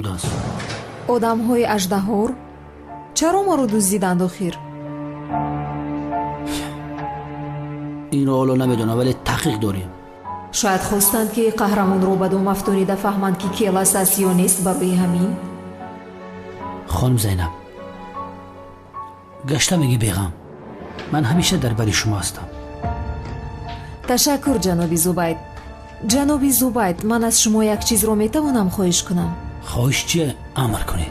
است. одамҳои аждаҳор чаро маро дуздиданд охир? اینو حالا نمیدونم ولی تحقیق داریم. шояд хостанд ки қаҳрамонро ба дом афтонида фаҳманд ки келас аст ё нест. барои ҳамин خانم زینب گشته میگی بیغم، من همیشه در بری شما هستم. ташаккур ҷаноби зубайд ман аз шумо як чизро метавонам хоҳиш кунам? خواهش چیه؟ امر کنی.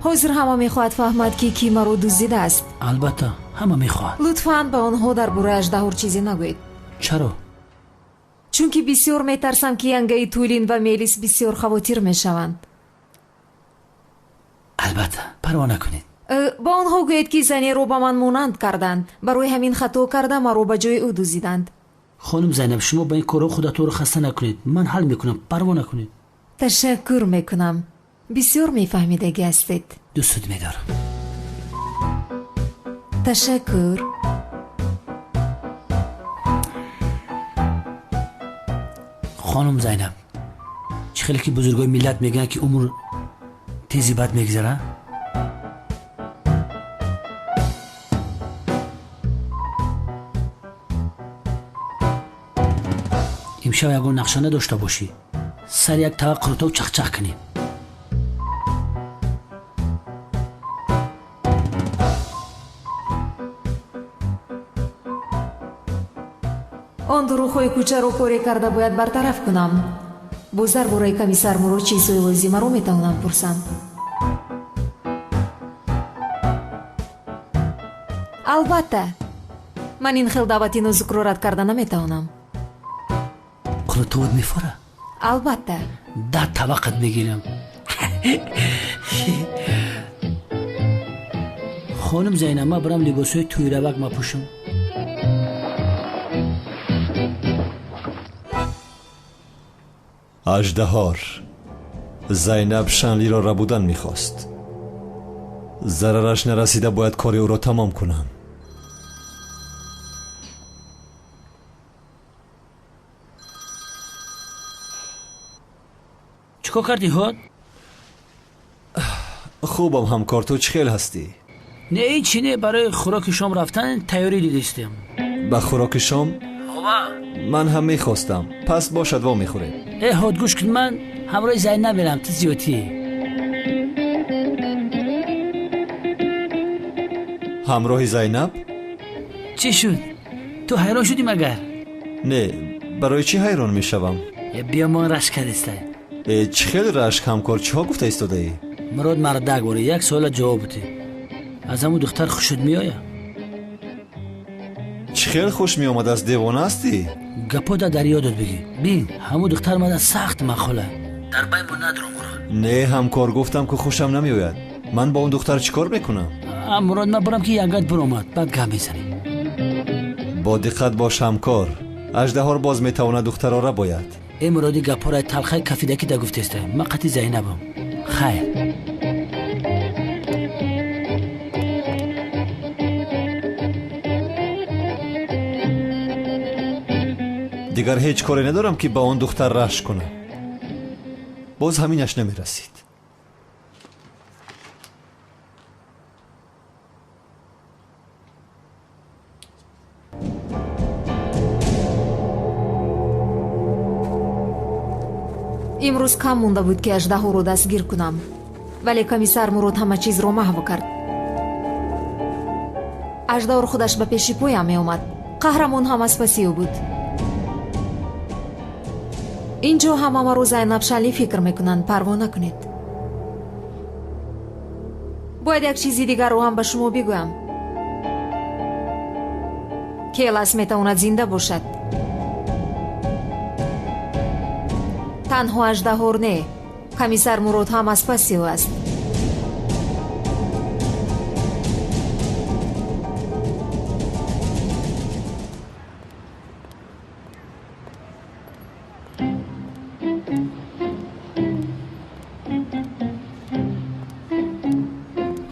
ҳозир ҳама мехоҳад фаҳмад ки кӣ маро дуздидааст. البته همه میخواهد. лутфан ба онҳо дар бораи аждаҳор чизе нагӯед. چرا؟ чунки бисёр метарсам ки янгаи тӯлин ва мелис бисёр хавотир мешаванд. البته پروا نکنید. ба онҳо гӯед ки занеро ба ман монанд карданд. барои ҳамин хато карда маро ба ҷои ӯ дуздиданд. خانم زینب شما با این کارا خودتون رو خسته نکنید. من حل میکنم، پروا نکنید. ташаккур мекунам. бисёр мефаҳмидаги ҳастед. دوستت میدارم. ташаккур. خانم زینب چه خیلی که بزرگای ملت میگن که عمر تیزی بد میگذره. امشب اگر نقشه نداشته باشی سر یک طبق قروتو چخ کنیم. он дурӯхҳои кӯчаро коре карда бояд бартараф кунам. боз дар бораи комиссар мурод чизҳои лозимаро метавонам пурсам. албатта ман ин хел даъвати нозукро рад карда наметавонам. قروتوت میفوره؟ албатта 10 طبقت میگیرم. خانم زینب ما برم لباسای توی روک ما پوشم. اژدهار زینب شنلی را ربودن میخواست. ضررش نرسیده باید کار او را تمام کنم. چیکار کردی هات؟ خوبم همکار، تو چه خیل هستی؟ نه ایچی نه، برای خوراک شام رفتن تیاری دیدستیم. به خوراک شام؟ من هم میخواستم، پس باشد وا میخوریم. ای هات گوش کن، من همراه زینب میرم. تو زیادی همراه زینب؟ چی شد؟ تو حیران شدی مگر؟ نه، برای چی حیران میشوم؟ بیا ما رشک کردسته. چه خیل رشک همکار، چه ها گفته ایستاده ای؟ مراد مردک باره، یک سوال جواب بده. از همون دختر خوشت میآید؟ چه خیل خوش می آمد، از دیوانه هستی؟ گپا در یادت بگی. بین همون دختر مده سخت مخاله در بای ما ندارم مراد. نه همکار، گفتم که خوشم نمی آید. من با اون دختر چی کار میکنم؟ مراد من برم که ینگت برامد بعد گم میزنی. با دقت باش همکار، اژدهار باز میتواند دخترها را باید. ای مرادی گپارای تلخه کفیدکی دا گفتسته. من قطعی زینبم. خیر. دیگر هیچ کاری ندارم که با اون دختر رشک کنم. باز همینش نمیرسید. имрӯз кам монда буд ки аждаҳоро дастгир кунам, вале комиссар мурод ҳама чизро маҳв кард. аждаҳор худаш ба пеши поям меомад. қаҳрамон ҳам аз паси ӯ буд. ин ҷо ҳама маро зайнаб шалӣ фикр мекунанд. парво накунед. бояд як чизи дигарро ҳам ба шумо бигӯям. келас метавонад зинда бошад. танҳо аждаҳор не, комиссар мурод ҳам аз паси ӯ аст.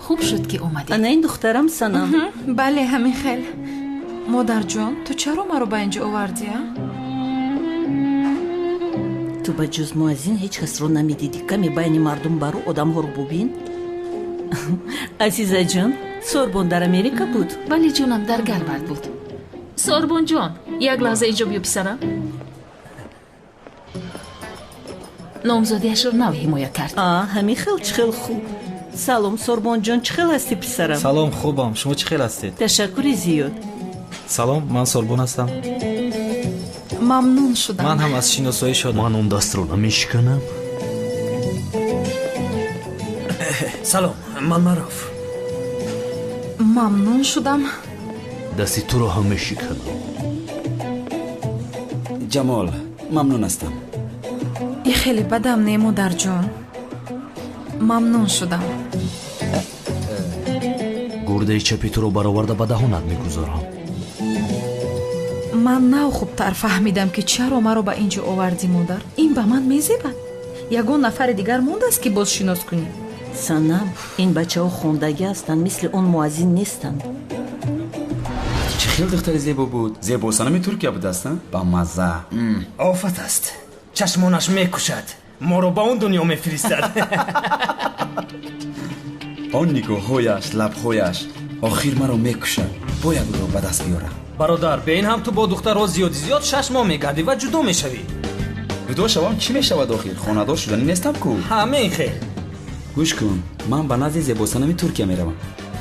خوب شد که اومدی. انا این دخترم سنم. بله همین خیل. مادر جان تو چرا مرا به اینجا آوردی؟ ту ба ҷуз муаззин ҳеҷ касро намедидӣ? каме байни мардум бару одамҳоро бубин. азизаҷон, сорбон дар Америка буд? бале ҷонам, дар Гарвард буд. Сорбонҷон, як лаҳза иҷо биё писарам. номзодиашро нав ҳимоя кард. ҳамин хел чӣ хел хуб. салом сорбонҷон, чӣ хел ҳастӣ писарам? салом, хубам. шумо чӣ хел ҳастед? ташаккури зиёд. салом, ман Сорбон ҳастам. мамнун шудам. ман ҳам аз шиносоӣ шодам. ман он дастро намешиканам. салом, ман маруф. мамнун шудам. дасти туро ҳам мешиканам. ҷамол, мамнун ҳастам. и хеле бадам не модарҷон. мамнун шудам. гурдаи чапи туро бароварда ба даҳонат мегузорам. ман нав хубтар фаҳмидам ки чаро маро ба ин ҷо овардӣ модар. ин ба ман мезебад. ягон нафари дигар мондааст ки боз шинос кунӣ. санам, ин бачаҳо хондагӣ ҳастанд, мисли он муаззин нестанд. чӣ хел духтари зебо буд? Зебо санами Туркия будааст? ба мазза. офат аст. чашмонаш мекушад. моро ба он дунё мефиристад. он нигоҳҳояш, лабҳояш охир маро мекушад. бояд ӯро ба даст биёрам. бародар, бе ин ҳам ту бо духтарҳо зиёди зиёд 6 моҳ мегардӣ ва ҷудо мешавӣ. ҷудо шавам чӣ мешавад охир? хонадор шуданӣ нестам ку. ҳамин хел. гӯш кун, ман ба назди зебосанами Туркия меравам.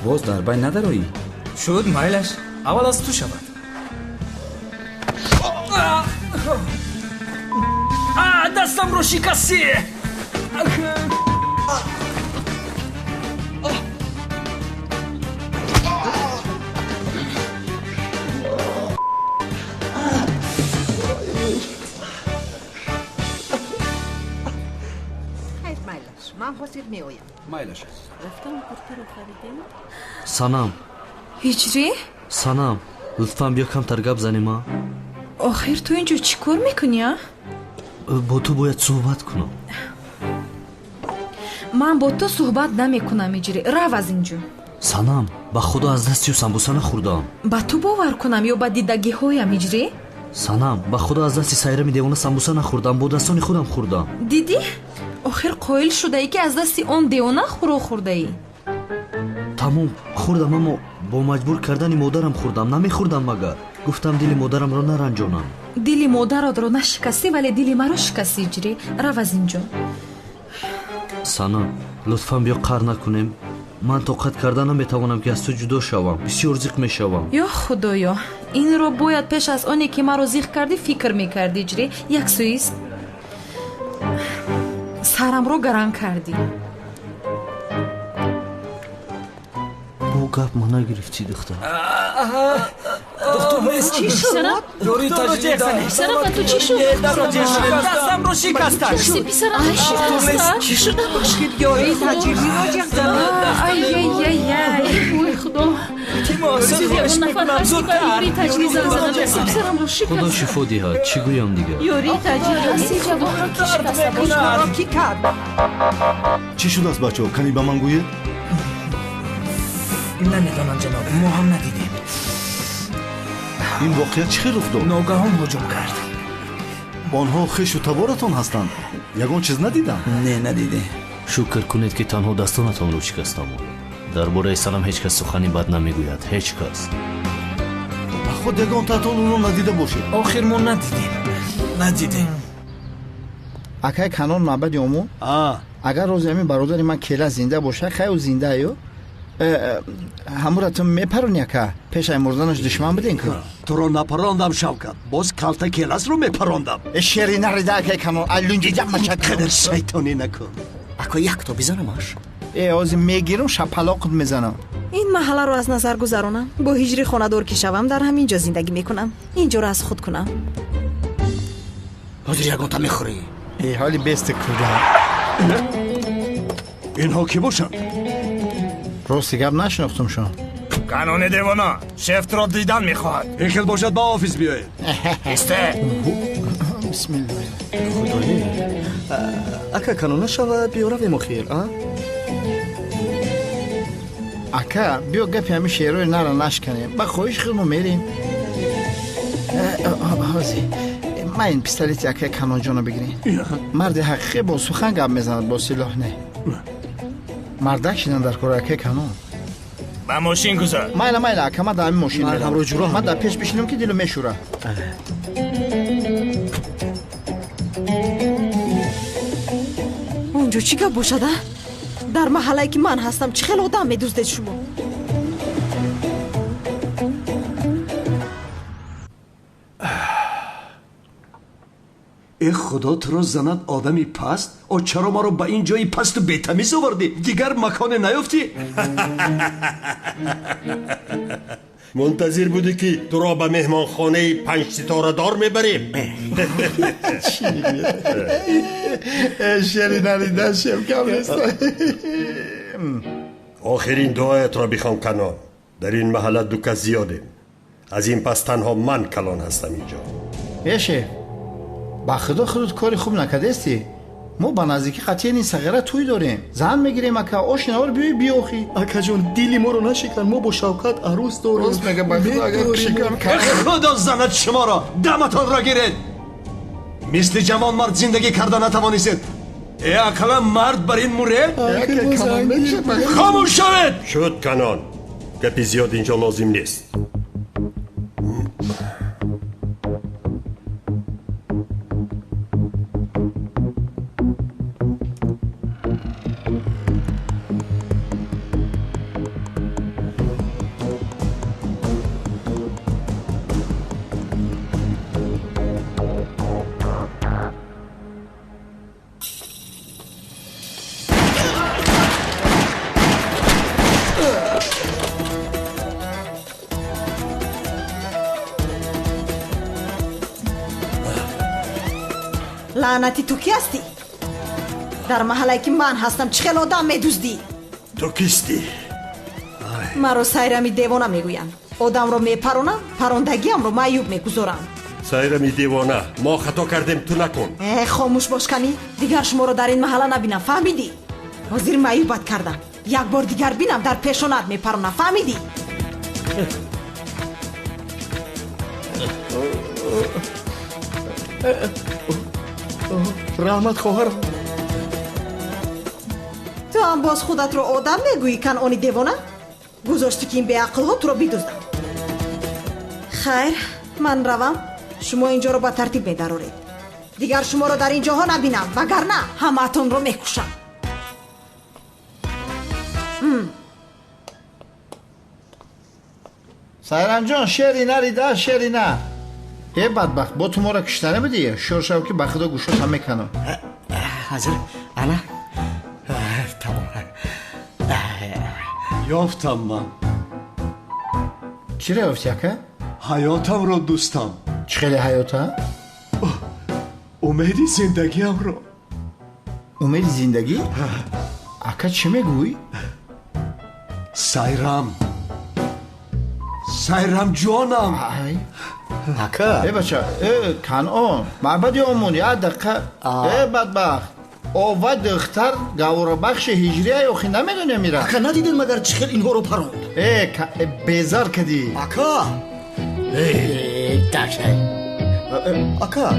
боз дар байн надароӣ? шуд, майлаш. аввал аз ту шавад. дастамро шикастӣ. майлаш санам, ҳиҷрӣ? санам, лутфан биё камтар гап занема. охир ту ин ҷо чӣ кор мекунӣ? бо ту бояд суҳбат кунам. ман бо ту суҳбат намекунам ҳиҷрӣ. рав аз ин ҷо. санам, ба худо аз дастию самбуса нахӯрдам. ба ту бовар кунам ё ба дидагиҳоям ҳиҷрӣ? санам, ба худо аз дасти сайрами девона самбуса нахӯрдам, бо дастони худам хӯрдам. дидӣ? охир қоил шудаӣ ки аз дасти он девона хӯрок хӯрдаӣ. тамом хӯрдам, аммо бо маҷбур кардани модарам хӯрдам. намехӯрдам магар. гуфтам дили модарамро наранҷонам. дили модаратро нашикастӣ, вале дили маро шикастӣ ҳиҷрӣ. рав аз ин ҷо. санам, лутфан биё қар накунем. ман тоқат карда наметавонам ки аз ту ҷудо шавам. бисёр зиқ мешавам. ё худоё, инро бояд пеш аз оне ки маро зиқ кардӣ фикр мекардӣ ҳиҷрӣ. як сӯист сарамро гаранг кардӣ. бо гап ма нагирифтӣ духтар. писарам, ёри таҷрида. писарам, ба ту чӣ шуд? дастамро шикастад. расти писарам, чӣ шуда бошид? ай ой худо. ягон нафар ҳасти ба ёри таҷрид занзана. расти писарамро худо шикаста. шифо диҳад. чӣ гӯям дигар? ёри таҷрид расти ҷавонро ки шикаста. чӣ шудааст бачаҳо? кани ба ман гӯед? намедонам ҷаноб, мо ҳам надидем. ин воқеа чӣ хел рух дод? ногаҳон ҳуҷум кард. онҳо хешу таборатон ҳастанд. ягон чиз надидам. не надидем. шукр кунед ки танҳо дастонатонро шикастам. дар бораи санам ҳеҷ кас сухани бад намегӯяд. ҳеҷ кас. ба худ ягон татон ӯро надида бошед. охир мо надидем. акай канон маъбади омо агар рози ҳамин бародари ман кела зинда боша хаю зинда ё ҳамура ту мепарони ака пешаи мурданаш душман будин ку туро напарондам шавкат. боз калта келасро мепарондам. шери нарида акай канон аллунҷиҷамашад қадар шайтонӣ накун. ако якто бизанамаш. ози мегирам шапалоқут мезанам. ин маҳалларо аз назар гузаронам. бо ҳиҷри хонадор ки шавам дар ҳамин ҷо зиндагӣ мекунам. ин ҷоро аз худ кунам. ҳозир ягонта мехӯрӣ. ҳоли бести куда инҳо ки бошанд? рости гап нашинохтумшон. канони девона, шефтро дидан мехоҳад. ин хел бошад ба офис биёед. исте. бисмилла. ака канона шавад биёравем охир. ака биё гапи ҳамин шеърҳои нара нашканем. ба хоҳиши худ мо мерем. ҳозир من این پیستولیت یکی کنون جانو بگیرین. مرد حقیقی با سخن گپ میزند با سلاح نه. مردک شدن در کار یکی کنون. با ماشین گذار. مایلا که من در این ماشین میرم. من در پیش بشینم که دلو میشوره. اونجا چی گپ باشده؟ در محله که من هستم چه خیلی آدم میدوزدید شما؟ ای خدا تو رو زند آدمی پست؟ او چرا ما رو به این جایی پست و بی‌تمیز آوردی؟ دیگر مکان نیافتی؟ منتظر بودی که تو را به مهمان خانه 5 ستاره دار میبریم. شری نریده شم کم نیست. آخرین دعایت را بخوان کنان. در این محله دو کس زیادیم. از این پس تنها من کلان هستم اینجا. ایشه با خدا خودت کاری خوب نکرده استی. ما با نزدیکی قطعی این صغیره توی داریم. زن میگیریم اکا آشنا رو بیاخی. اکا جون دیلی ما رو نشکن. ما با شوکت عروس داریم. راست میگه با خدا اگر شکم کرد. خدا زند شما را دمتان را گیرید. مثل جوان مرد زندگی کرده نتوانیست. ای اکلا مرد بر این موره؟ خاموش شوید. شد کنان. گپی زیاد اینجا لازم نیست. لعنتی تو کی هستی؟ در محله که من هستم چه خیلی آدم میدوزدی؟ تو کیستی؟ من رو سایرمی دیوانه میگویم. آدم رو میپرونم، پروندگیم رو معیوب میگذارم. سایرمی دیوانه، ما خطا کردیم تو نکن. خاموش باش کنی، دیگر شما رو در این محله نبینم، فهمیدی؟ حاضر معیوبت کردم. یک بار دیگر بینم در پیشونت میپرونم، فهمیدی؟ رحمت خواهرم. تو هم باز خودت رو آدم میگویی کنعانی دیوانه؟ گذاشتی که این بیعقل ها تو رو بیدوزدن. خیر من روم. شما اینجا رو با ترتیب میدارید. دیگر شما رو در اینجا ها نبینم، وگرنه همتون رو میکشم. سایران جان شری نریده شری نه. ای بدبخت با تو ما را کشتنه بدی. شور شو که به خدا گوشت هم میکنم. حاضر انا تمام. یافتم من. چی را یافتی اکا؟ حیاتم را دوستم. چه خیلی حیاته؟ امیدی زندگیم را. امید زندگی؟ اکا چی میگوی؟ سایرم جانم. اکا ای بچه کنعان معبد آمون یه دقیقه. ای بدبخت آوه دختر گوره بخش هجری ایوخی نمیدونه میره. اکا ندیدن مگر چه خیلی اینها رو پروند؟ بیزار کدی اکا. اکا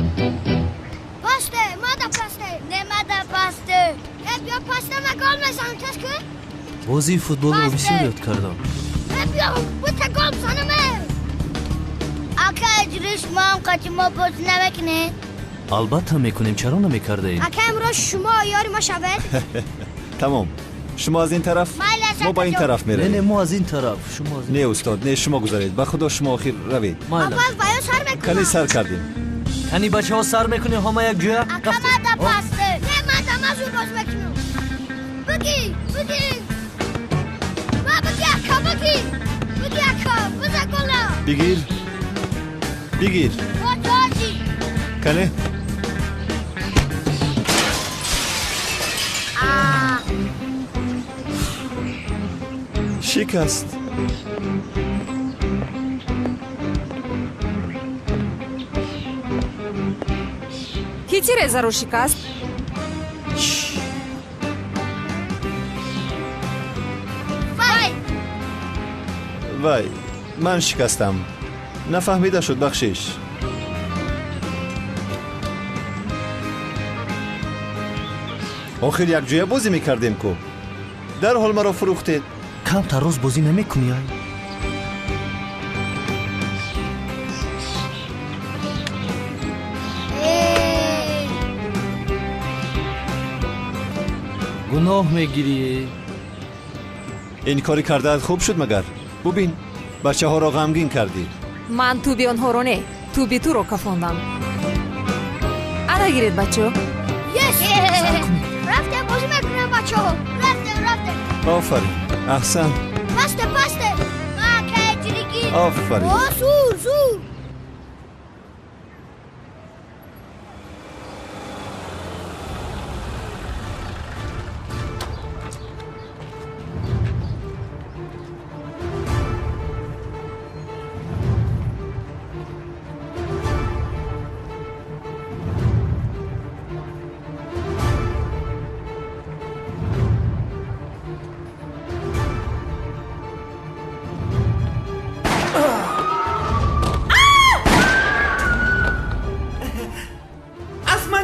پاسته مادا پاسته نمادا پاسته بیا پاسته ما گل میزنم کس که بازی فوتبال رو بسیار یاد کردم. بیا بوتا گل بزنم. اکا اجریش ما هم قطعی ما بازی نمیکنه. البته میکنیم، چرا نمیکرده ایم؟ اکا امروز شما یاری ما شود. تمام. شما از این طرف، ما با این طرف میریم. نه ما از این طرف. شما از این. نه استاد، نه شما گذارید. با خدا شما آخر روید. اول باید سر میکنم. کلی سر کردیم. کنی بچه ها سر میکنیم همه یک جویا. اکا مادا پاسته نه مادا مزور باز میکنم. بگی ما بگی اکا بگی اکا بزا گلا بگیر باجی کنه. شکست. کی رضا رو شکست؟ وای من شکستم. نفهمیده شد بخشش. آخر یک جویا بازی میکردیم کو در حال مرا فروختید. کمتر روز بازی نمیکنی ای؟ گناه میگیری؟ این کاری کردت خوب شد مگر؟ ببین بچه ها را غمگین کردی. من تو بی آنها رو نه، تو بی تو رو کفاندم. انا گیرید بچه ها. رفته بازی میکنم بچه ها. رفته آفرین احسن. پسته ما که جریگی. آفرین. زور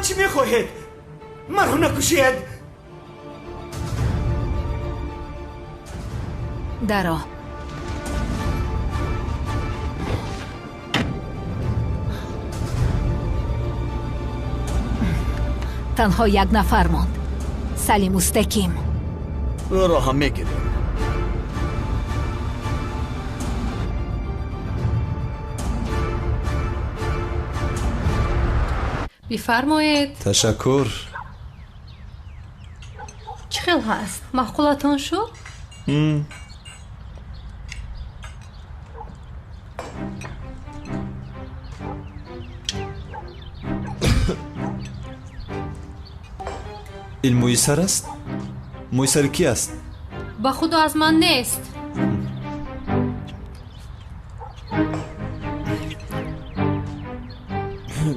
چی میخواهید؟ مرا نکشید. درا تنها یک نفر ماند. سلیم مستقیم. او را هم میگیریم. بفرمایید. تشکر. چه خیل هست؟ مخولتان شد؟ این مویسر است؟ مویسر کی است؟ با خود از من نیست.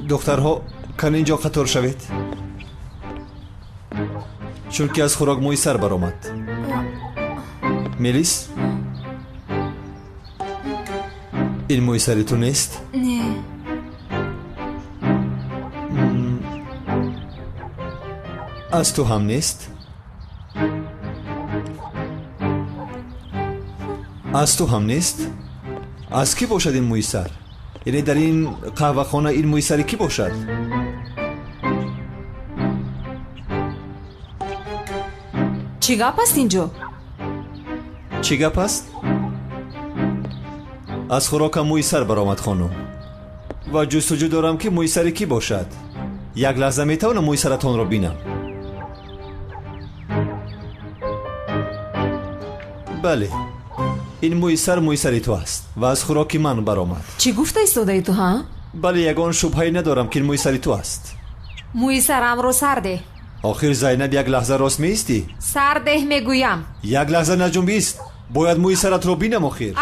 دخترها کن اینجا قطار شوید چون که از خوراک مویسر برآمد. میلیس این مویسری تو نیست؟ نه. از تو هم نیست؟ از تو هم نیست؟ از کی باشد این مویسر؟ یعنی در این قهوه خانه این مویسری کی باشد؟ چی گپ است اینجا؟ چی گپ است؟ از خوراکم مویسر برآمد خانم و جستجو دارم که مویسری کی باشد. یک لحظه میتوانم مویسرتان را بینم؟ بله این مویسری تو است و از خوراکی من برآمد. چی گفته ایستاده تو ها؟ بله یگان شبهه‌ای ندارم که این مویسری تو است. مویسرم رو سرده. آخر زینب یک لحظه راست میستی؟ سرده میگویم. یک لحظه نجنبیست. باید مویسرت رو بینم آخر.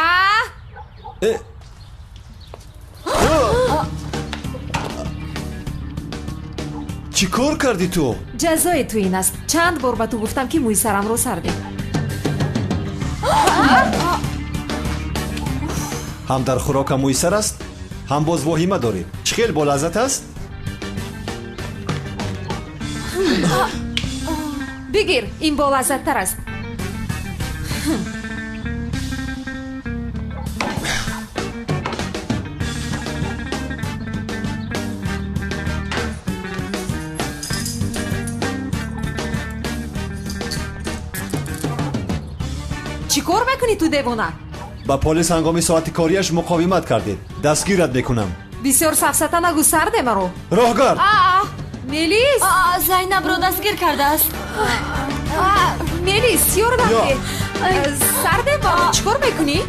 چی کار کردی تو؟ جزای تو این است. چند بار با تو گفتم که مویسرم رو سرده. هم در خوراکم مویسر است هم باز واهمه داریم. چه خیلی با لذت است؟ بگیر این با لذت تر است. چی کار میکنی تو دیوانه؟ با پلیس هنگامی ساعت کاریش مقاومت کردید. دستگیرت میکنم. بسیار سفسطه نگو سرده مرو. راهگرد. میلیس زینب رو دستگیر کرده است. میلیس یاردم که سرده مرو. چیکار میکنی؟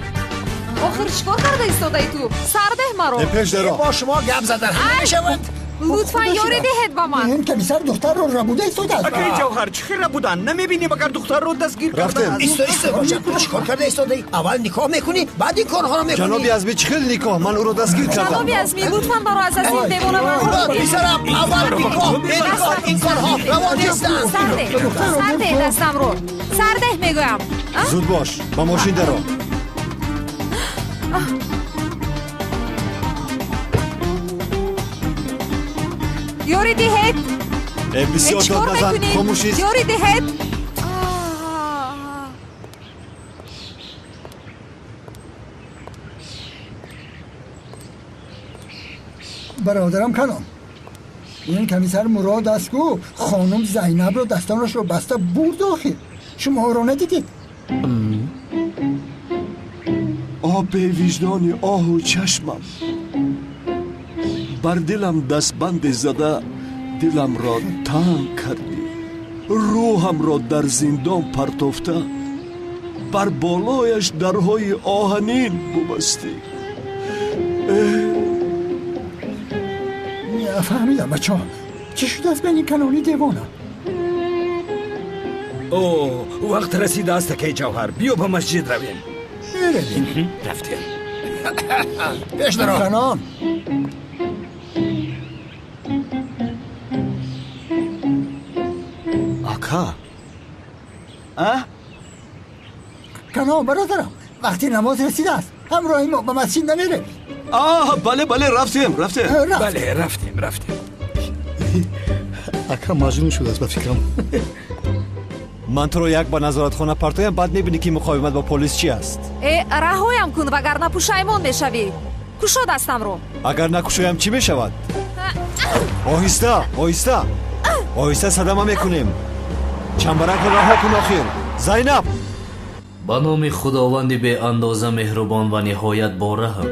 آخر چیکار کرده ایستاده ای تو؟ سرده مرو. پیش درو. با شما گپ زدن نمیشود. لطفا یاری دهید با من. این کمیسر دختر رو ربوده ایستاده است. اکی جوهر چخیر ربودن نمیبینی مگر دختر رو دستگیر کرده؟ ایستا باشد. چیکار کرده ایستاده ای؟ اول نکاح میکنی بعد این کارها رو میکنی. جنابی ازمی چخیل نکاح من او رو دستگیر کردم. جنابی ازمی لطفا برو از این دیوانه من میسرم اول نکاح این کارها روا نیستن. سرده دستم رو. سرده میگویم. زود باش با ماشین درو. یاری دهید. بسیار داد نزن خاموشید یاری دهد برادرم کنم این کمیسر مراد است که خانم زینب رو دستانش رو بسته برد آخر شما رو ندیدید آب وجدانی آه و چشمم بر دلم دستبند زده دلم را تنگ کردی روحم را در زندان پرتافته بر بالایش درهای آهنین ببستی فهمیدم بچه ها چی شده از بین کنانی دیوانه اوه وقت رسیده است که جوهر بیا به مسجد رویم برویم رفتیم پیش درو کنان آکا کنان برادرم وقتی نماز رسیده است همراه ما به مسجد نمیره بله رفتیم بله رفتیم اکرم مجنون شده است به فکرم من تو رو یک با نظارتخانه پرتایم بعد میبینی که مقاومت با پلیس چی است رهایم کن وگرنه پشیمان میشوی کشو دستم رو اگر نکشایم چی میشود آهسته صدمه میکنیم چنبرک رو رها کن آخر زینب با نام خداوند به اندازه مهربان و نهایت با رحم.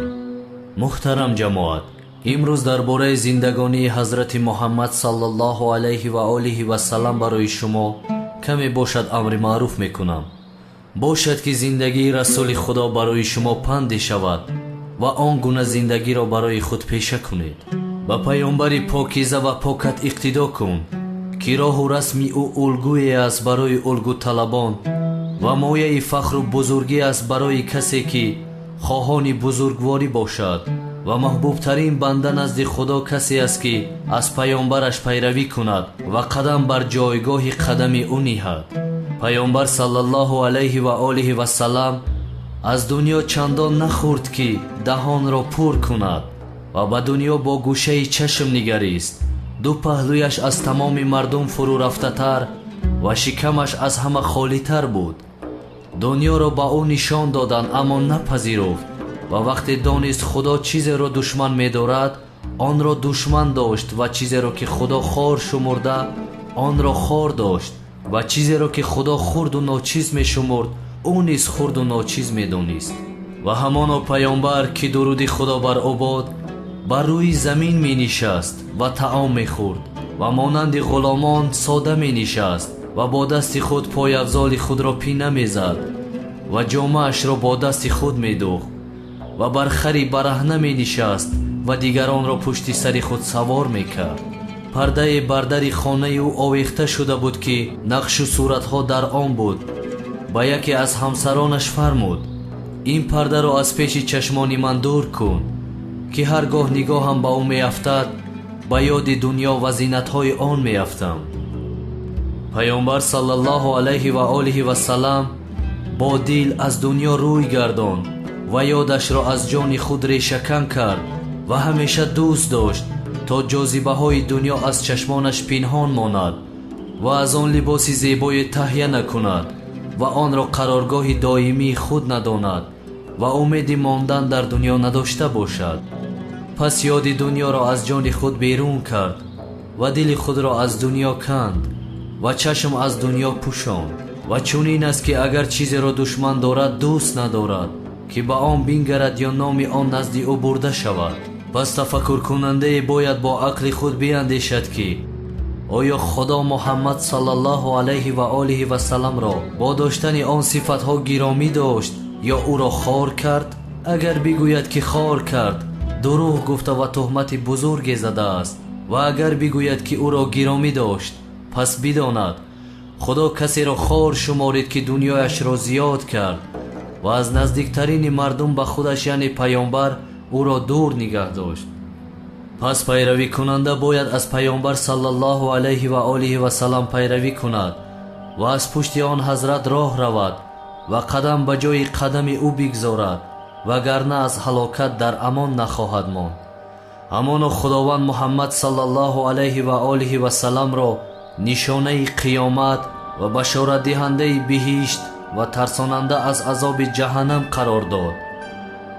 محترم جماعت، امروز درباره زندگانی حضرت محمد صلی الله علیه و آله و سلام برای شما کمی باشد امر معروف میکنم. باشد که زندگی رسول خدا برای شما پند شود و آن گونه زندگی را برای خود پیشه کنید. با پیامبر پاکیزه و پاکت اقتدا کن که راه و رسمی او الگویی است برای الگو طلبان و مایه فخر و بزرگی است برای کسی که خواهان بزرگواری باشد و محبوب ترین بنده نزد خدا کسی است که از پیامبرش پیروی کند و قدم بر جایگاه قدم او نهد. پیامبر صلی الله علیه و آله و سلام از دنیا چندان نخورد که دهان را پر کند و به دنیا با گوشه چشم نگریست. دو پهلویش از تمام مردم فرو رفته تر و شکمش از همه خالی تر بود. دنیا را با او نشان دادن اما نپذیرفت و وقتی دانست خدا چیزی را دشمن می دارد آن را دشمن داشت و چیزی را که خدا خار شمرده آن را خار داشت و چیزی را که خدا خرد و ناچیز می شمرد او نیز خرد و ناچیز می دانست. و همانا پیامبر که درود خدا بر او باد بر روی زمین می نشست و طعام می خورد و مانند غلامان ساده می نشست و با دست خود پای افضال خود را پینه می زد و جامه اش را با دست خود می دوخت و بر خری برهنه می نشست و دیگران را پشت سر خود سوار می کرد. پرده بردر خانه او آویخته شده بود که نقش و صورتها در آن بود. با یکی از همسرانش فرمود این پرده را از پیش چشمان من دور کن که هرگاه نگاهم با او می افتد با یاد دنیا و زینتهای آن می افتم. پیامبر صلی الله علیه و آله و سلام با دل از دنیا روی گرداند و یادش را از جان خود ریشه‌کن کرد و همیشه دوست داشت تا جاذبه های دنیا از چشمانش پنهان ماند و از آن لباس زیبای تهیه نکند و آن را قرارگاه دائمی خود نداند و امید ماندن در دنیا نداشته باشد. پس یاد دنیا را از جان خود بیرون کرد و دل خود را از دنیا کند و چشم از دنیا پوشاند. و چون این است که اگر چیزی را دشمن دارد دوست ندارد که با آن بینگرد یا نام آن نزد او برده شود. پس تفکر کننده باید با عقل خود بیاندیشد که آیا خدا محمد صلی الله علیه و آله و سلام را با داشتن آن صفتها گرامی داشت یا او را خار کرد؟ اگر بگوید که خار کرد دروغ گفته و تهمت بزرگی زده است و اگر بگوید که او را گرامی داشت پس بداند خدا کسی را خار شمارید که دنیایش را زیاد کرد و از نزدیکترین مردم به خودش یعنی پیامبر او را دور نگه داشت. پس پیروی کننده باید از پیامبر صلی الله علیه و آله و سلام پیروی کند و از پشت آن حضرت راه رود و قدم به جای قدم او بگذارد وگرنه از هلاکت در امان نخواهد ماند. همانا خداوند محمد صلی الله علیه و آله و سلام را нишонаи қиёмат ва башоратдиҳандаи биҳишт ва тарсонанда аз азоби ҷаҳаннам қарор дод.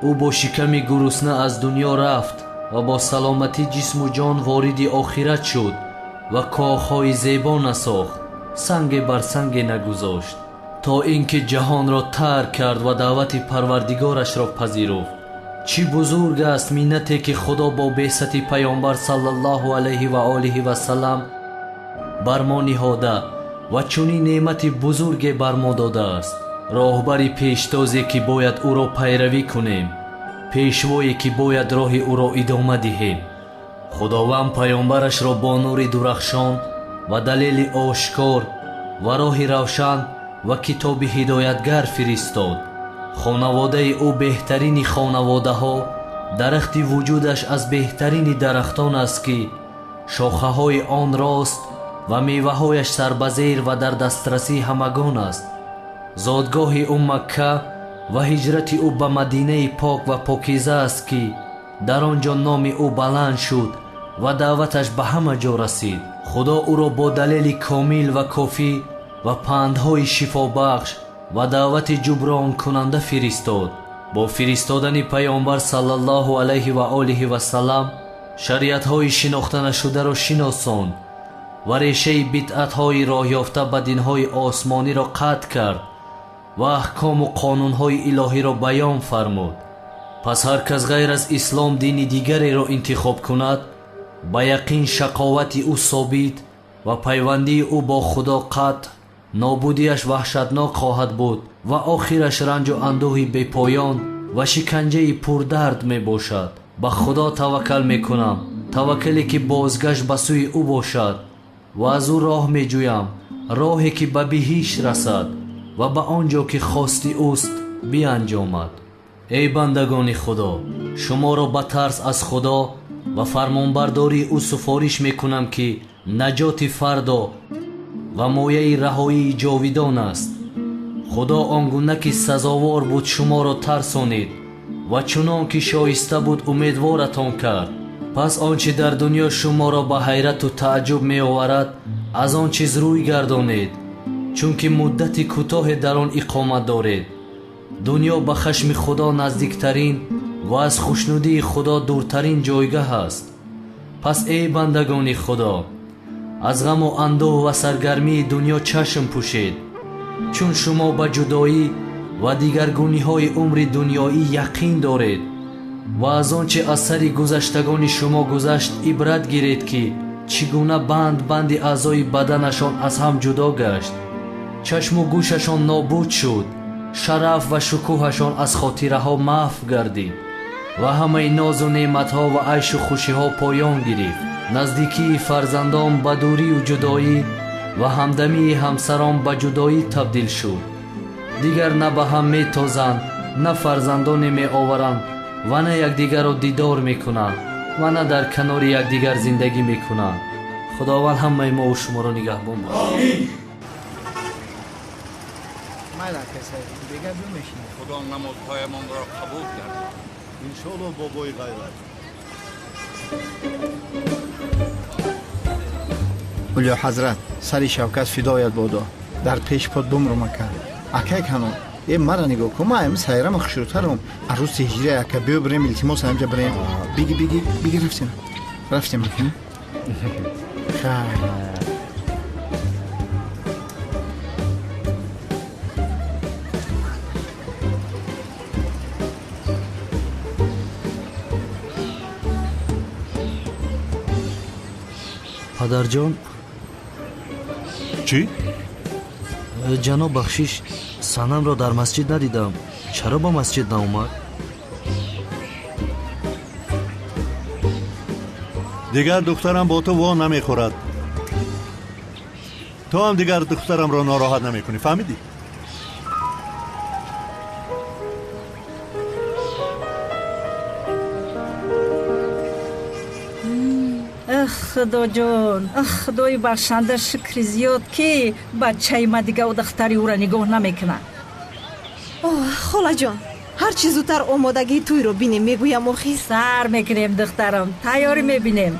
ӯ бо шиками гурусна аз дунё рафт ва бо саломатӣ ҷисму ҷон вориди охират шуд ва коҳҳои зебо насохт, санге бар санге нагузошт, то ин ки ҷаҳонро тарк кард ва даъвати парвардигорашро пазируфт. чӣ бузург аст миннате ки худо бо беъсати паёнбар саллаллоҳу алайҳи ва олиҳи васалам бар мо ниҳода ва чунин неъмати бузурге бар мо додааст. роҳбари пештозе ки бояд ӯро пайравӣ кунем, пешвое ки бояд роҳи ӯро идома диҳем. худованд паёнбарашро бо нури дурахшон ва далели ошкор ва роҳи равшан ва китоби ҳидоятгар фиристод. хонаводаи ӯ беҳтарини хонаводаҳо, дарахти вуҷудаш аз беҳтарини дарахтон аст ки шохаҳои он рост ва меваҳояш сарбазер ва дар дастрасии ҳамагон аст. зодгоҳи ӯ Макка ва ҳиҷрати ӯ ба Мадинаи пок ва покиза аст ки дар он ҷо номи ӯ баланд шуд ва даъваташ ба ҳама ҷо расид. худо ӯро бо далели комил ва кофӣ ва пандҳои шифобахш ва даъвати ҷубронкунанда фиристод. бо фиристодани паёнбар саллаллоҳу алайҳи ва олиҳи васалам шариатҳои шинохтанашударо шиносонд ва решаи бидъатҳои роҳёфта ба динҳои осмониро қатъ кард ва аҳкому қонунҳои илоҳиро баён фармуд. пас ҳар кас ғайр аз ислом дини дигареро интихоб кунад, ба яқин шақовати ӯ собит ва пайвандии ӯ бо худо қатъ, нобудиаш ваҳшатнок хоҳад буд ва охираш ранҷу андӯҳи бепоён ва шиканҷаи пурдард мебошад. ба худо таваккал мекунам, таваккале ки бозгашт ба сӯи ӯ бошад, ва аз ӯ роҳ меҷӯям, роҳе ки ба биҳишт расад ва ба он ҷо ки хости ӯст бианҷомад. эй бандагони худо, шуморо ба тарс аз худо ва фармонбардории ӯ суфориш мекунам ки наҷоти фардо ва мояи раҳоии ҷовидон аст. худо он гуна ки сазовор буд шуморо тарсонид ва чунон ки шоиста буд умедворатон кард. пас он чи дар дунё шуморо ба ҳайрату тааҷҷуб меоварад, аз он чиз рӯй гардонед, чунки муддати кӯтоҳе дар он иқомат доред. дунё ба хашми худо наздиктарин ва аз хушнудии худо дуртарин ҷойгоҳ аст. пас эй бандагони худо, аз ғаму андӯҳ ва саргармии дунё чашм пӯшед, чун шумо ба ҷудоӣ ва дигаргуниҳои умри дунёӣ яқин доред ва аз он че аз сари гузаштагони шумо гузашт ибрат гиред ки чӣ гуна банд банди аъзои баданашон аз ҳам ҷудо гашт, чашму гӯшашон нобуд шуд, шараф ва шукӯҳашон аз хотираҳо маҳв гардид ва ҳамаи нозу неъматҳо ва айшу хушиҳо поён гирифт. наздикии фарзандон ба дурию ҷудоӣ ва ҳамдамии ҳамсарон ба ҷудоӣ табдил шуд. дигар на ба ҳам метозанд, на фарзандоне меоваранд ва на якдигарро дидор мекунанд ва на дар канори якдигар зиндагӣ мекунанд. худованд ҳамаи мову шуморо нигаҳбон бошад. خدا نمازهایمان را قبول کرد. انشالله بابای غیرت. اولیا حضرت سری شوکت فدایت بودا در پیش پاد بمرو مکن. اکه کنون ای مرا نگاه کن، ما امروز سیرم خشوترم عروس هجری اکه بیو بریم التماس همجا بریم. بیگی رفتیم مکن. خیر. падарҷон. чӣ? ҷаноб бахшиш, санамро дар масҷид надидам. чаро ба масҷид наомад? дигар духтарам бо ту во намехӯрад. ту ҳам дигар духтарамро нороҳат намекунӣ, фаҳмидӣ? худоҷон, худои бахшанда шукри зиёд ки бачаи ма дига духтари ӯра нигоҳ намекунад. холаҷон, ҳар чӣ зудтар омодагии тӯйро бинем мегӯям охир. сар мекунем духтарам, тайёрӣ мебинем.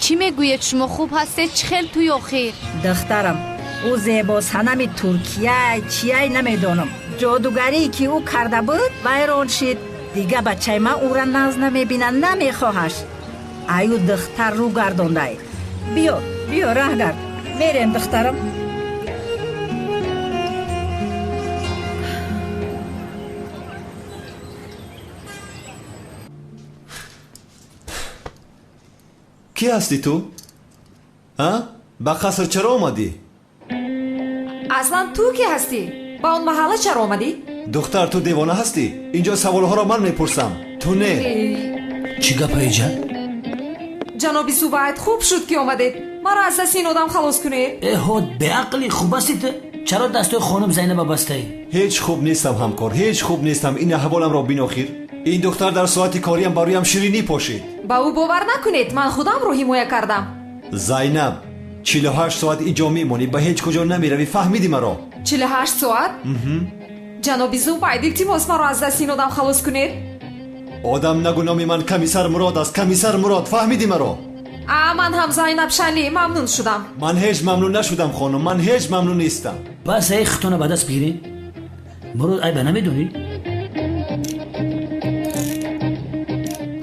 چی میگوید شما خوب هستید چخل توی آخیر دخترم او زیبا سنم ترکیه چیه نمیدانم جادوگری که او کرده بود ویران شد دیگه بچه من او را ناز نمیبینه نمیخواهش ایو دختر رو گردانده بیا راه گرد میریم دخترم کی هستی تو؟ ها؟ با قصر چرا اومدی؟ اصلا تو کی هستی؟ با اون محله چرا اومدی؟ دختر تو دیوانه هستی؟ اینجا سوالها را من میپرسم تو نه. چی گپایی جان؟ جنابی سوبایت خوب شد که اومدید مرا از دست این آدم خلاص کنید. هود به عقلی خوب هستید؟ چرا دستای خانم زینب بسته ای؟ هیچ خوب نیستم همکار هیچ خوب نیستم این احوالم را بین آخر این دختر در ساعت کاریم برایم شیرینی پاشید با او باور نکنید من خودم رو حمایه کردم. زینب 48 ساعت اینجا میمونی به هیچ کجا نمیروی فهمیدی مرا؟ 48 ساعت؟ جنابی زوبایت التماس مرا از دست این آدم خلاص کنید. آدم نگو نام من کمیسر مراد است کمیسر مراد فهمیدی مرا؟ من هم زینب شنلی ممنون شدم. من هیچ ممنون نشدم خانم من هیچ ممنون نیستم. بس ای ختونه به دست بگیری؟ مراد ای به نمیدونی؟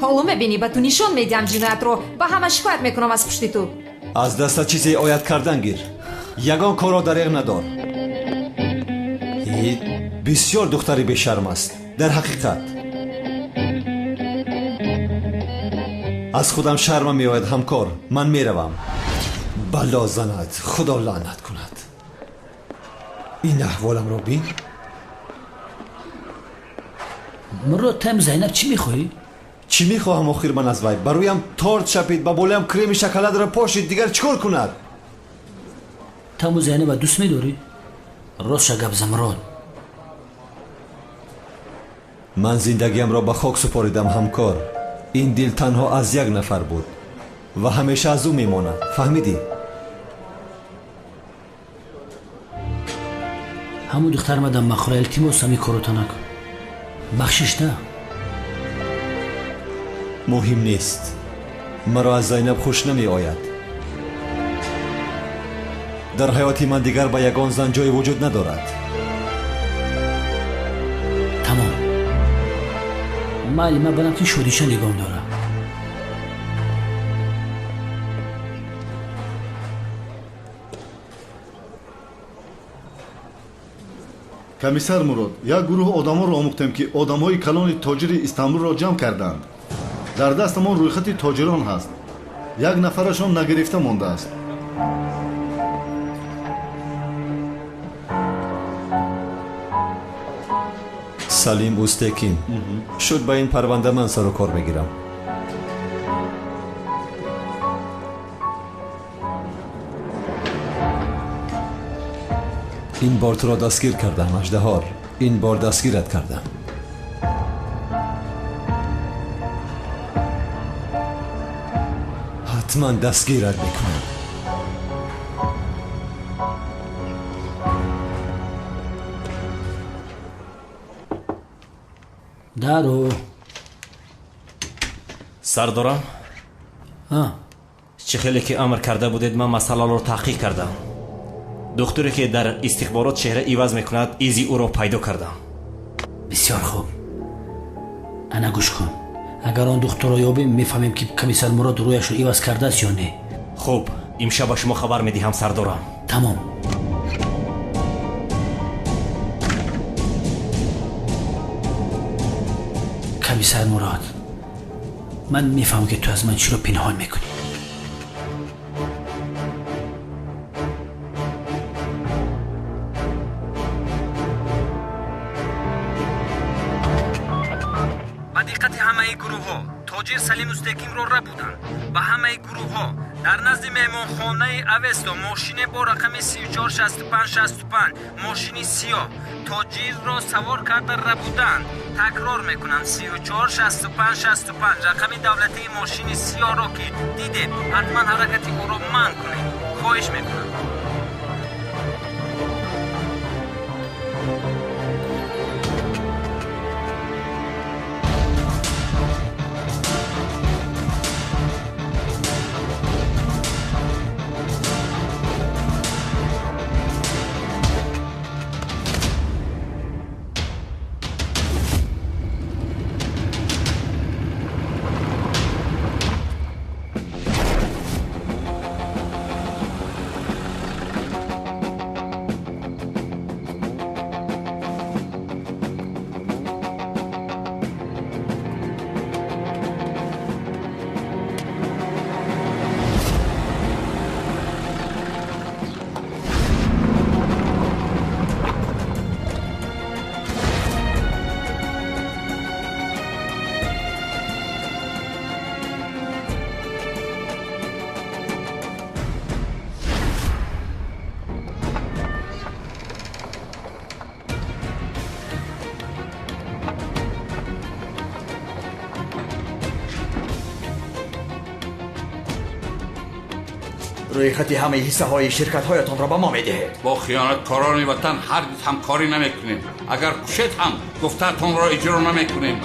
حالا میبینی به تو نشان میدیم جنایت رو به همه شکایت میکنم از پشت تو. از دست چیزی آید کردن گیر یگان کارا دریغ ندار. بسیار دختری بیشرم است در حقیقت از خودم شرمم میآید همکار من میروم. بلا زند خدا لعنت کند این احوالم را بین. مراد تم زینب چی میخوایی؟ چی میخواهم آخر من از وی برویم تارت شپید با بولم کریم شکلات را پاشید دیگر چکار کند؟ تمو زینب دوست میداری؟ راست گپ زمران من زندگیم را به خاک سپاریدم همکار این دل تنها از یک نفر بود و همیشه از او میماند فهمیدی؟ همون دختر مدام مخوره التماس همی کارو نکن بخشش نه مهم نیست مرا از زینب خوش نمی آید در حیاتی من دیگر با یگان زن جای وجود ندارد. تمام من برم که شودیشه نگام دارم. کمیسر مراد یک گروه آدم‌ها را آموختم که آدم‌های کلان تاجر استانبول را جمع کردند. در دستمان رویخط تاجران هست. یک نفرشان نگرفته مانده است. سلیم اوستکین شد به این پرونده من سر و کار میگیرم. این بار تو را دستگیر کردم اژدهار این بار دستگیرت کردم. حتما دستگیرت میکنم. دارو سردارم چه خیلی که امر کرده بودید من مسئله رو تحقیق کردم. دکتری که در استخبارات چهره ایواز میکند ایزی او رو پیدا کردم. بسیار خوب انا گوش کن اگر آن دکتر رو یابیم میفهمیم که کمیسر مراد رویش رو ایواز کرده است یا نه. خوب امشب شما خبر میدیم سردارم. تمام. کمیسر مراد من میفهمم که تو از من چی رو پنهان میکنی. با دقت همه گروه ها تاجر سلیم اوستکین رو بودند. با همه گروه ها در نزد مهمانخانه اوستو ماشین با رقم 346565 ماشینی سیاه تاجر را سوار کرده بودند. تکرار میکنم 346565 رقم دولتی ماشین سیاه را که دیدید حتما حرکت او را منع کنید. خواهش میکنم. روی خط همه حصه های شرکت هایتان را به ما میدهید. با خیانتکاران وطن هرگز همکاری نمیکنیم. اگر کوشید هم گفته‌تان را اجرا نمیکنیم.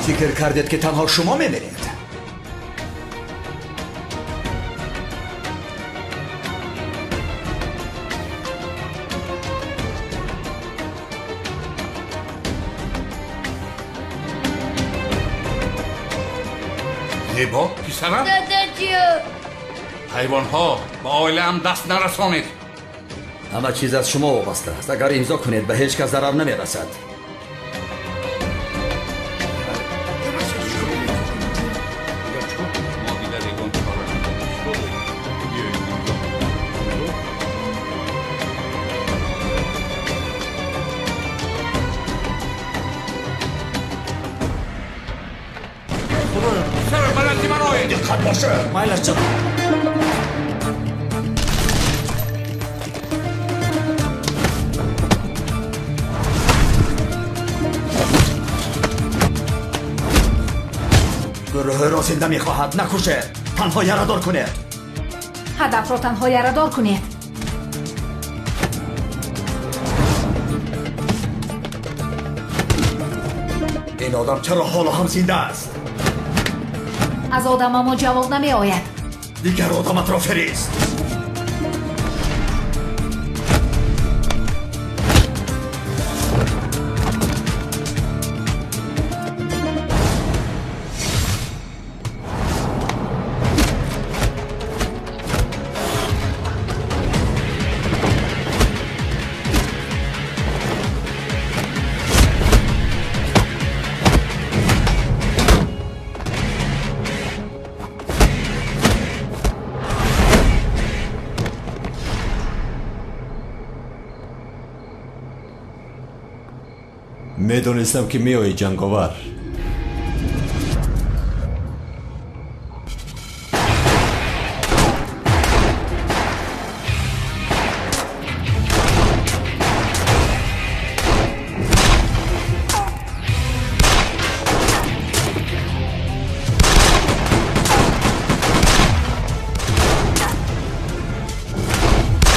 فکر کردید که تنها شما میمیرید؟ زیبا پسرم؟ دادا جو حیوان ها به آیله هم دست نرسانید. همه چیز از شما وابسته است. اگر امضا کنید به هیچ کس ضرر نمیرسد. دقت باشه. مایلش جان. گروه را زنده میخواهد. نکشید. تنها یارادار کنید. هدف را تنها یارادار کنید. این آدم چرا حالا هم زنده است؟ از آدم ما جواب نمی آید. دیگر آدمت را فریست. میدونستم که میایی جنگاور.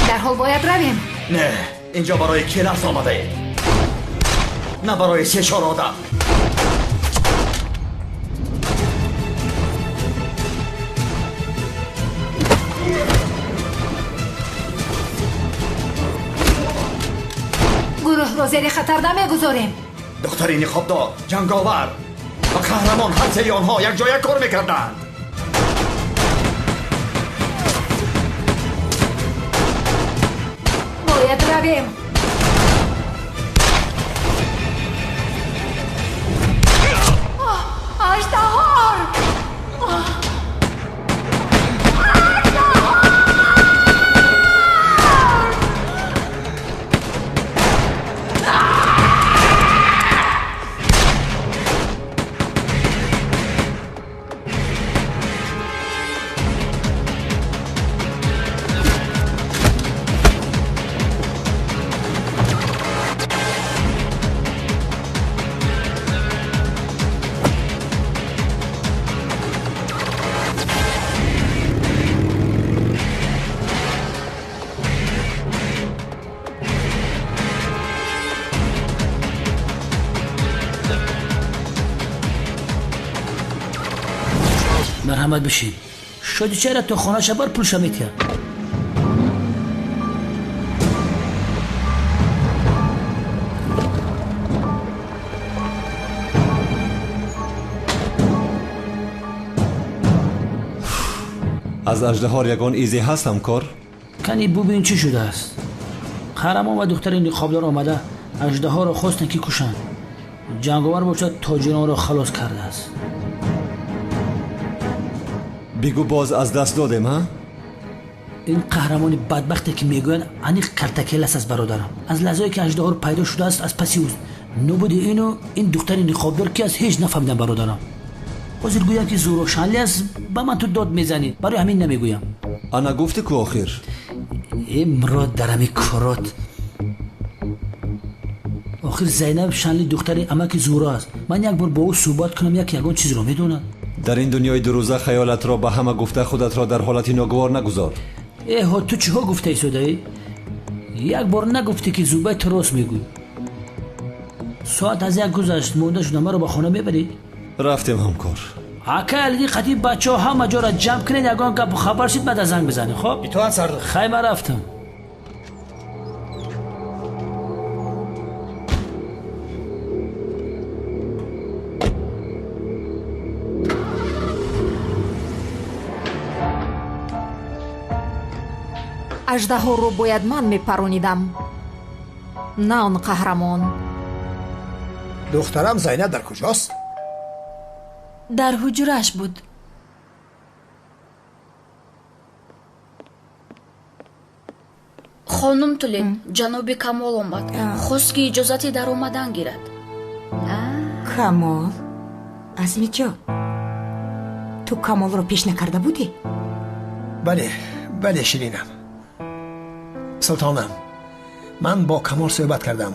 در حال باید رویم. نه، اینجا برای کلاس آمده اید، نه برای 3-4 آدم. گروه را زیر خطر نمیگذاریم. دختری نخابدار، جنگاور و قهرمان، هر سری آنها یک جای کار میکردند. باید رویم. اژدهار! مرحمت بشین. شدی چرا تو خانه شبر پول شمیت کرد؟ از اژدهار یگان ایزی هستم کار؟ کنی ببین چی شده است. قهرمان و دختر نقابدار آمده اژدهار را خواستن که کشن. جنگاور باشد تاجران را خلاص کرده است. بگو باز از دست دادیم ها؟ این قهرمان بدبختی که میگوین انیق کرتکل است از برادرم. از لحظه‌ای که اژدهار پیدا شده است از پسی اوست. نبود اینو این دختر نقابدار که از هیچ نفهمیدم برادرم. حاضر گویم که زوروشنلی است، به من تو داد میزنید. برای همین نمیگویم. انا گفتی که آخر امراد درمی کارات. آخر زینب شنلی دختر امک زورا است. من یک بار با او صحبت کنم یگان چیز رو میدونم. در این دنیای دو روزه خیالت را به همه گفته خودت را در حالتی ناگوار نگذار. ها تو چه ها گفته ایستاده؟ یک بار نگفتی که زوبه تو راست میگوی. ساعت از یک گذشت، مونده شده مرا به خانه میبری؟ رفتیم همکار. اکه علی خطی بچه ها همه جا را جمع کنید، یگان که خبر شید بعد زنگ بزنی. خب تو سردار خیمه رفتم. аждаҳоро бояд ман мепаронидам, на он қаҳрамон. духтарам зайнаб дар куҷост? дар ҳуҷрааш буд. хонум тулин, ҷаноби камол омад. хост ки иҷозати даромадан гирад. камол? азмиҷон, ту камолро пеш накарда будӣ? бале ширинам. султонам, ман бо камол суҳбат кардам.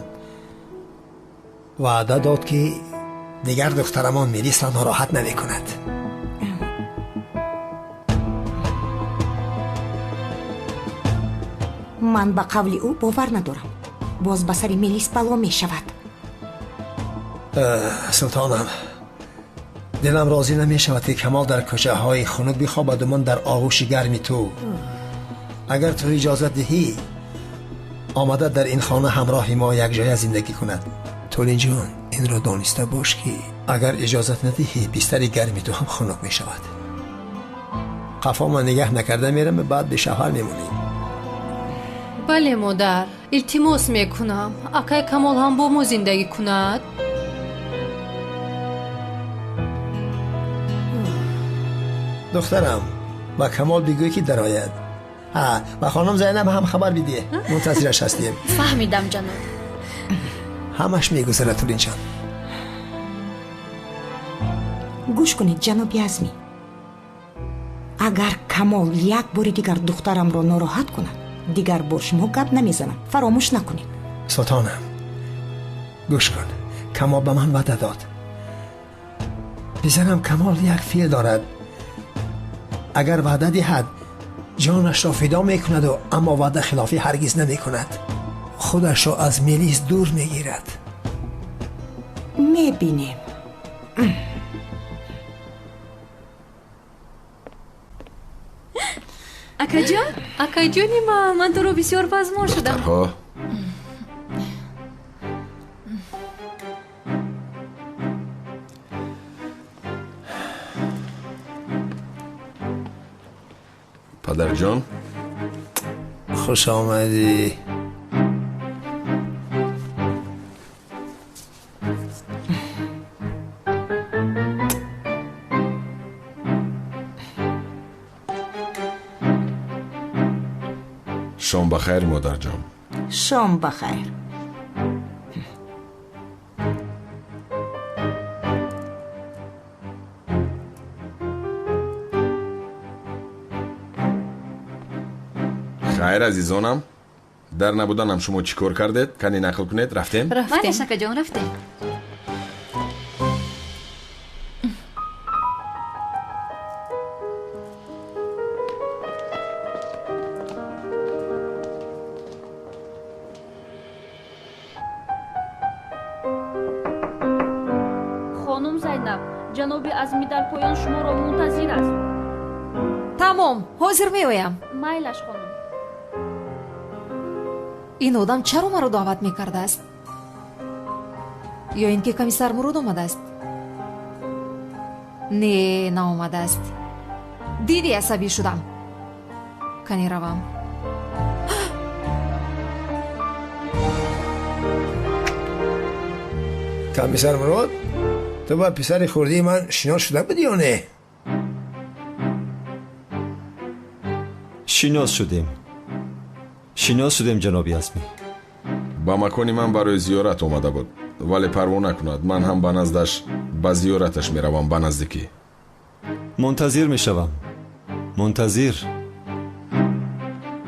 ваъда дод ки дигар духтарамон мелисро нороҳат намекунад. ман ба қавли ӯ бовар надорам. боз ба сари мелис бало мешавад. султонам, дилам розӣ намешавад ки камол дар кӯчаҳои хунук бихобаду ман дар оғӯши гарми ту. агар ту иҷозат диҳӣ, омада дар ин хона ҳамроҳи мо якҷоя зиндагӣ кунад. тулинҷон, инро дониста бош ки агар иҷозат надиҳӣ, бистари гарми ту ҳам хунук мешавад. қафома нигаҳ накарда мерам, баъд бешавҳар мемонем. бале модар, илтимос мекунам, акай камол ҳам бо мо зиндагӣ кунад. духтарам, ба камол бигӯй ки дарояд. ба хонум зайнаб ҳам хабар бидиҳ. мунтазираш ҳастем. фаҳмидам ҷаноб. ҳамаш мегузарад тулинҷон. гӯш кунед ҷаноби азмӣ. агар камол як бори дигар духтарамро нороҳат кунад, дигар бор шумо гап намезанам. фаромӯш накунед. султонам, гӯш кун. камол ба ман ваъда дод. бизанам камол як феъл дорад. агар ваъда диҳад, ҷонашро фидо мекунаду аммо ваъда хилофӣ ҳаргиз намекунад. худашро аз мелис дур мегирад. мебинем. акаҷони ман туро бисёр пазмон шудам. падарҷон, хуш омадӣ. шом бахайр модарҷон. шом бахайр. хайр азизонам, дар набуданам шумо чӣ кор кардед? кани нақл кунед. рафтем? бале шакаҷон, рафтем. хонум зайнаб, ҷаноби азмӣ дар поён шуморо мунтазир аст. тамом, ҳозир меоям. майлаш хонум. ин одам чаро маро даъват мекардааст? ё ин ки комиссар мурод омадааст? не, наомадааст. диди асабӣ шудам. кани равам. комиссар мурод, ту ба писари хурдии ман шинос шуда будӣ ё не? шинос шудем ҷаноби азмӣ. ба макони ман барои зиёрат омада буд, вале парво накунад, ман ҳам ба наздаш ба зиёраташ меравам ба наздикӣ. мунтазир мешавам. мунтазир.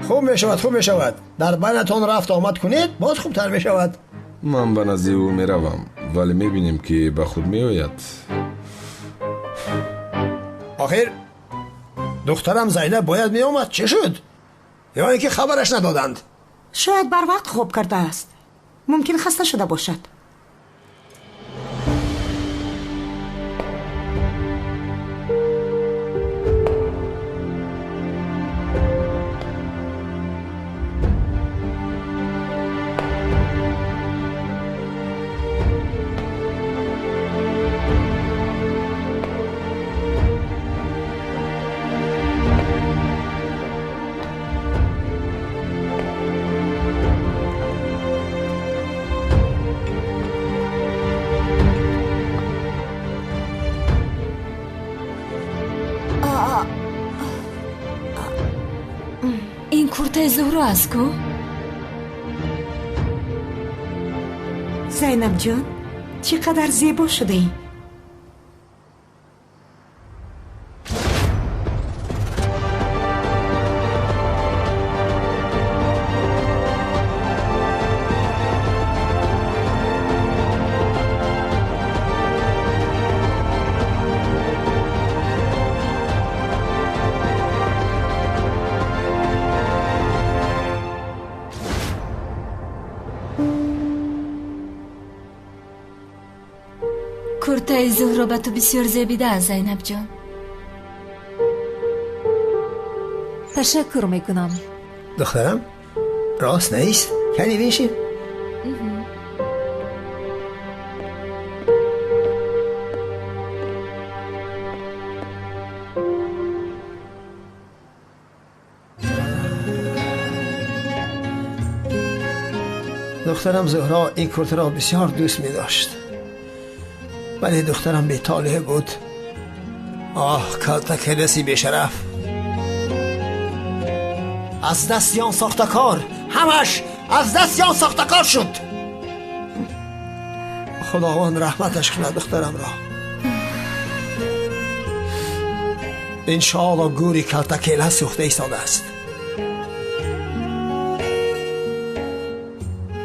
хуб мешавад. дар байнатон рафт омад кунед, боз хубтар мешавад. ман ба назди ӯ меравам, вале мебинем ки ба худ меояд. آخر دخترم زینب باید می آمد. چه شد؟ یا اینکه خبرش ندادند؟ شاید بر وقت خواب کرده است. ممکن خسته شده باشد. این کرته زهرا است کو؟ زینب جان چقدر زیبا شده ای. کرته زهرا به تو بسیار زیبیده است زینب جان. تشکر میکنم. دخترم راست نیست؟ کنی بشین. دخترم زهرا این کرته را بسیار دوست می داشت، ولی دخترم بی‌طالع بود. کالتک کلسی بی‌شرف، از دست یان ساختکار، همش از دست یان ساختکار شد. خداوند رحمتش کنه دخترم را. انشاءالله گوری کالتکیله سوخته ایستاده است.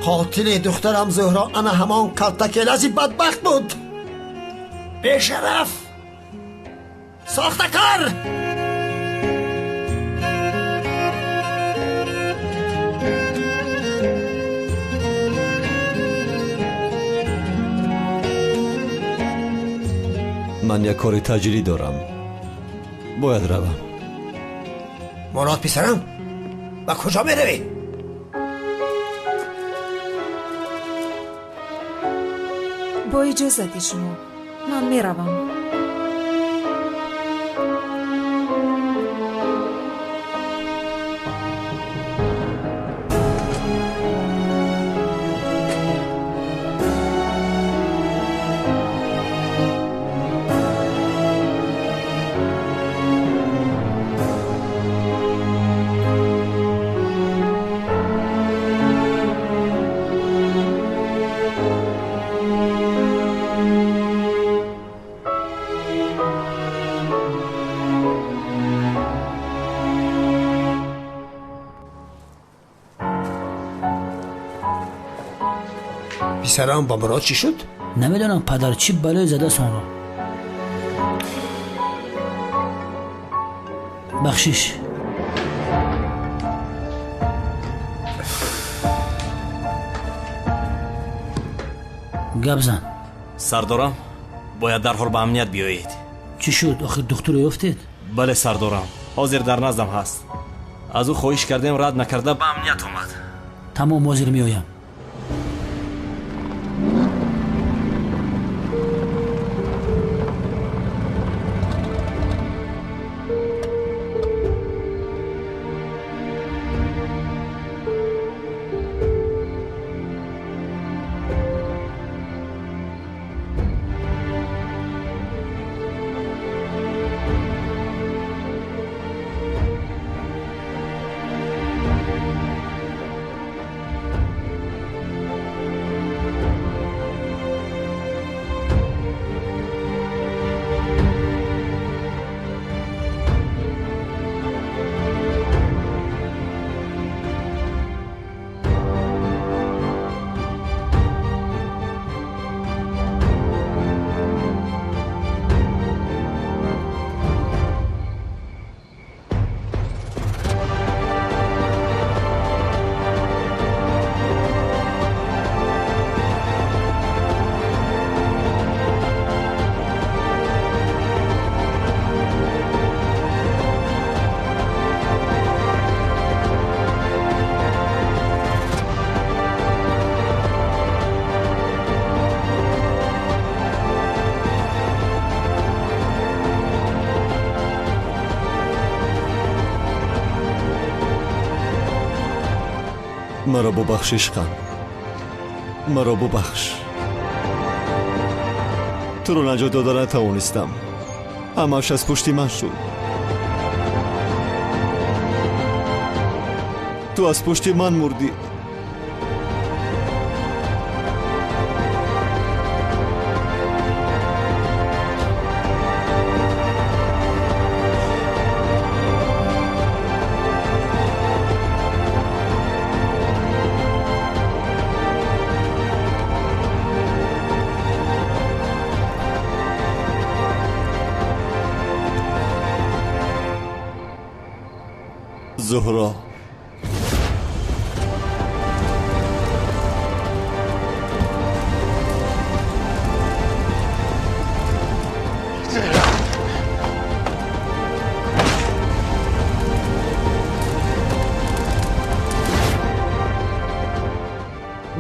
قاتل دخترم زهرا انا همان کالتکیله‌ی بدبخت بود. بی‌شرف، ساختکار. من یک کار تجاری دارم، باید روم. مراد پسرم، با کجا می روی؟ با اجازت شما من میروم. پسرم با مراد چی شد؟ نمیدونم پدر چی بلای زده سون را. بخشش. گپ زن. سردارم باید درحال به امنیت بیایید. چی شد؟ آخر دکتر یافتید؟ بله سردارم، حاضر در نزدم هست. از او خواهش کردیم رد نکرده به امنیت آمد. تمام حاضر میایم. مرا ببخش عشقم، مرا ببخش. تو رو نجات دادن نتوانستم، همش از پشت من شد. تو از پشت من مردی. زهرا،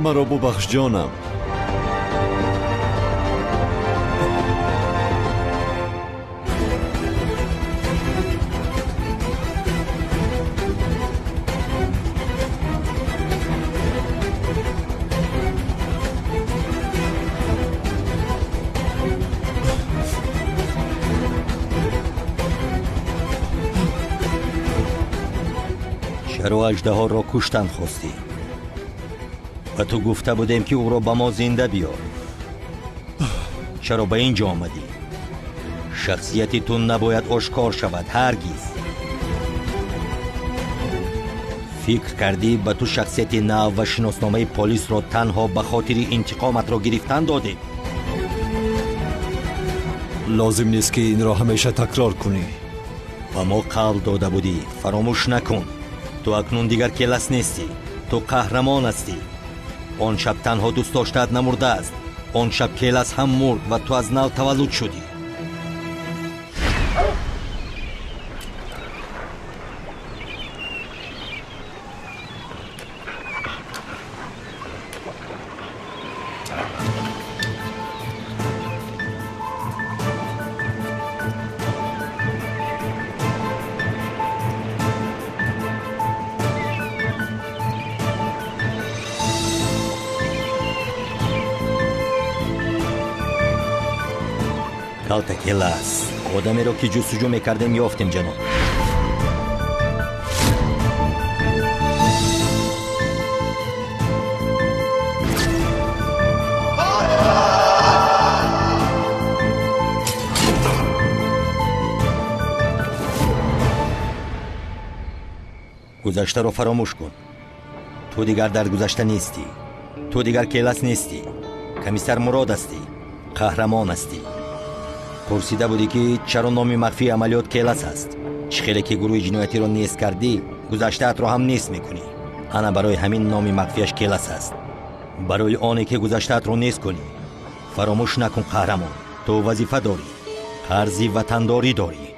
مرا ببخش جانم. شر و اژدها را کشتن خواستی و تو گفته بودیم که او را به ما زنده بیار. چرا به اینجا آمدی؟ شخصیت تو نباید آشکار شود هرگز. فکر کردی به تو شخصیت نو و شناسنامه پلیس را تنها به خاطر انتقامت را گرفتن دادیم؟ لازم نیست که این را همیشه تکرار کنی. به ما قول داده بودی، فراموش نکن. تو اکنون دیگر کلس نیستی، تو قهرمان هستی. آن شب تنها دوست داشتت نمرده است، آن شب کلس هم مرد و تو از نو تولد شدی. کالتا کلاس، آدمی را که جستجو میکردیم یافتیم جناب. گذشته را فراموش کن. تو دیگر در گذشته نیستی. تو دیگر کلاس نیستی. کمیسر مراد هستی. قهرمان هستی. پرسیده بودی که چرا نام مخفی عملیات کلاس است؟ چه خیلی که گروه جنایتی را نیست کردی، گذشته‌ات را هم نیست میکنی. انا برای همین نام مخفیش کلاس است. برای آنی که گذشته‌ات را نیست کنی. فراموش نکن قهرمان، تو وظیفه داری، قرضی وطنداری داری.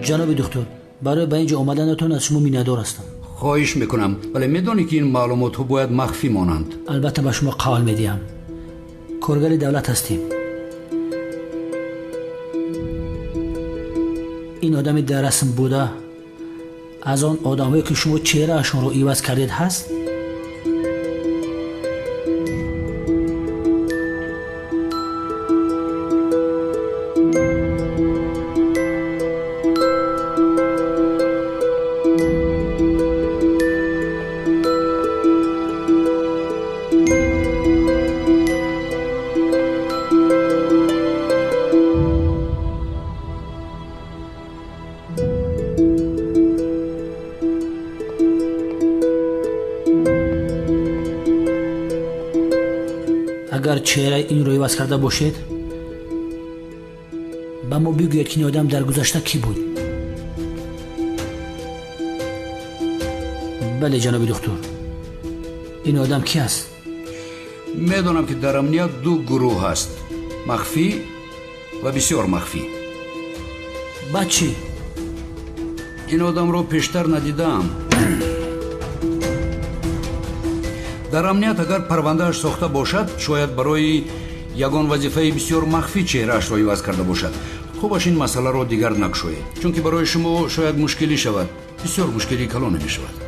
جناب دکتر برای به اینجا آمدنتون از شما میندار هستم. خواهش میکنم ولی میدونی که این معلومات ها باید مخفی مانند. البته به شما قول میدیم. کارگر دولت هستیم. این آدمی در رسم بوده از آن آدمایی که شما چهره اشون رو عوض کردید هست؟ اگر چهره این رو عوض کرده باشید با ما بگوید که این آدم در گذشته کی بود. بله جناب دکتر این آدم کی است؟ میدونم که در امنیت دو گروه هست، مخفی و بسیار مخفی. چی؟ این آدم رو پیشتر ندیدم. در امنیت اگر پروندهش ساخته باشد شاید برای یگان وظیفه بسیار مخفی چهرهش را عوض کرده باشد. خوبش این مسئله را دیگر نگشایید چون که برای شما شاید مشکلی شود، بسیار مشکلی کلان نمی شود.